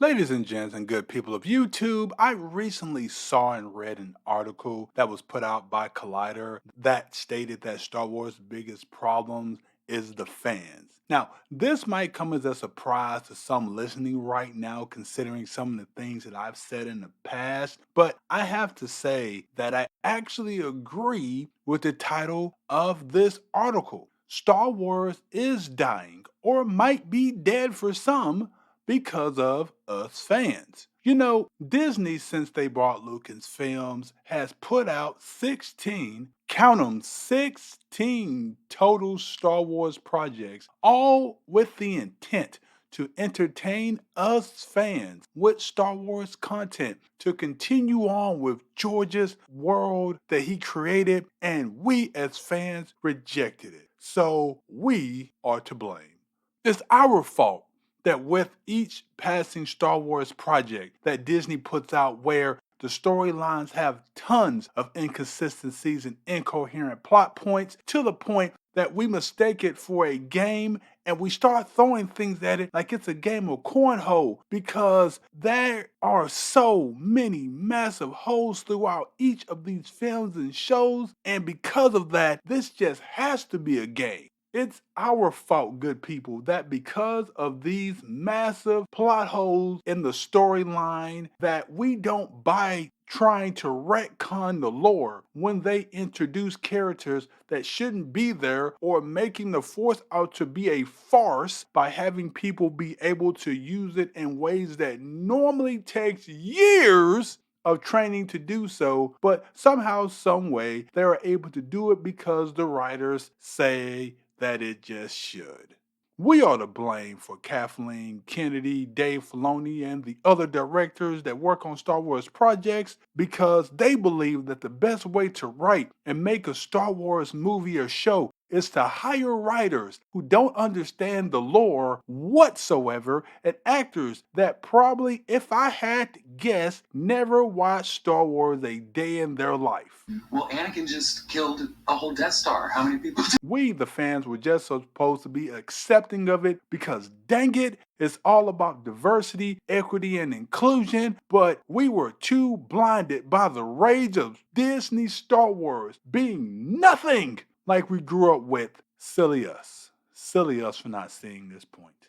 Ladies and gents and good people of YouTube, I recently saw and read an article that was put out by Collider that stated that Star Wars' biggest problem is the fans. Now, this might come as a surprise to some listening right now, considering some of the things that I've said in the past, but I have to say that I actually agree with the title of this article. Star Wars is dying, or might be dead for some, because of us fans. You know, Disney, since they bought Lucasfilms, has put out 16, count 'em, 16 total Star Wars projects, all with the intent to entertain us fans with Star Wars content to continue on with George's world that he created, and we as fans rejected it. So we are to blame. It's our fault that with each passing Star Wars project that Disney puts out where the storylines have tons of inconsistencies and incoherent plot points to the point that we mistake it for a game and we start throwing things at it like it's a game of cornhole because there are so many massive holes throughout each of these films and shows, and because of that, this just has to be a game. It's our fault, good people, that because of these massive plot holes in the storyline that we don't buy trying to retcon the lore when they introduce characters that shouldn't be there, or making the force out to be a farce by having people be able to use it in ways that normally takes years of training to do so, but somehow, some way, they are able to do it because the writers say that it just should. We are to blame for Kathleen Kennedy, Dave Filoni, and the other directors that work on Star Wars projects because they believe that the best way to write and make a Star Wars movie or show is to hire writers who don't understand the lore whatsoever and actors that probably, if I had to guess, never watched Star Wars a day in their life. Well, Anakin just killed a whole Death Star. How many people? We, the fans, were just supposed to be accepting of it because dang it, it's all about diversity, equity, and inclusion. But we were too blinded by the rage of Disney Star Wars being nothing like we grew up with. Silly us. Silly us for not seeing this point.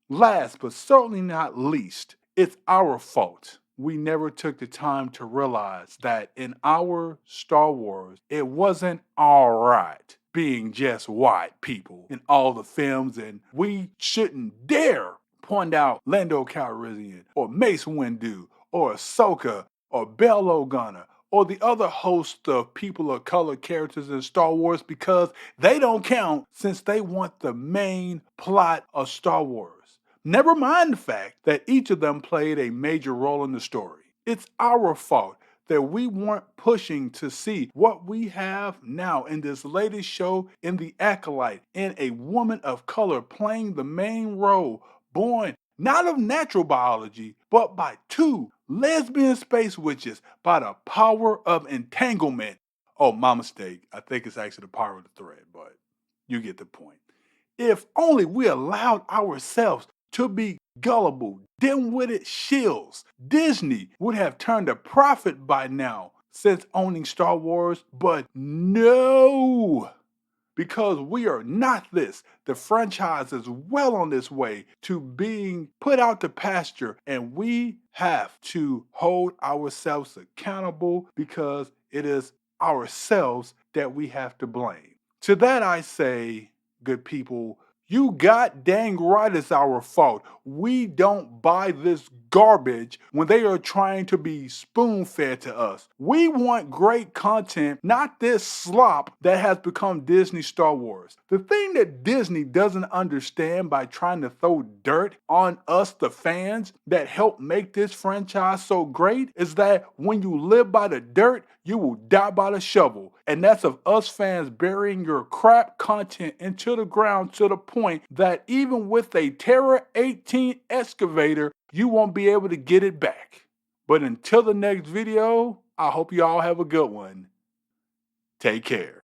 Last but certainly not least, it's our fault. We never took the time to realize that in our Star Wars, it wasn't alright being just white people in all the films, and we shouldn't dare point out Lando Calrissian or Mace Windu or Ahsoka or Bail Organa or the other host of people of color characters in Star Wars because they don't count since they want the main plot of Star Wars. Never mind the fact that each of them played a major role in the story. It's our fault that we weren't pushing to see what we have now in this latest show in The Acolyte, in a woman of color playing the main role, born not of natural biology, but by two lesbian space witches by the power of entanglement. Oh, my mistake. I think it's actually the power of the thread, but you get the point. If only we allowed ourselves to be gullible, dim-witted shills, Disney would have turned a profit by now since owning Star Wars, but no! Because we are not this. The franchise is well on its way to being put out to pasture, and we have to hold ourselves accountable because it is ourselves that we have to blame. To that I say, good people, you god dang right it's our fault. We don't buy this garbage when they are trying to be spoon fed to us. We want great content, not this slop that has become Disney Star Wars. The thing that Disney doesn't understand by trying to throw dirt on us, the fans, that help make this franchise so great is that when you live by the dirt, you will die by the shovel. And that's of us fans burying your crap content into the ground to the point that even with a Terra 18 excavator, you won't be able to get it back. But until the next video, I hope you all have a good one. Take care.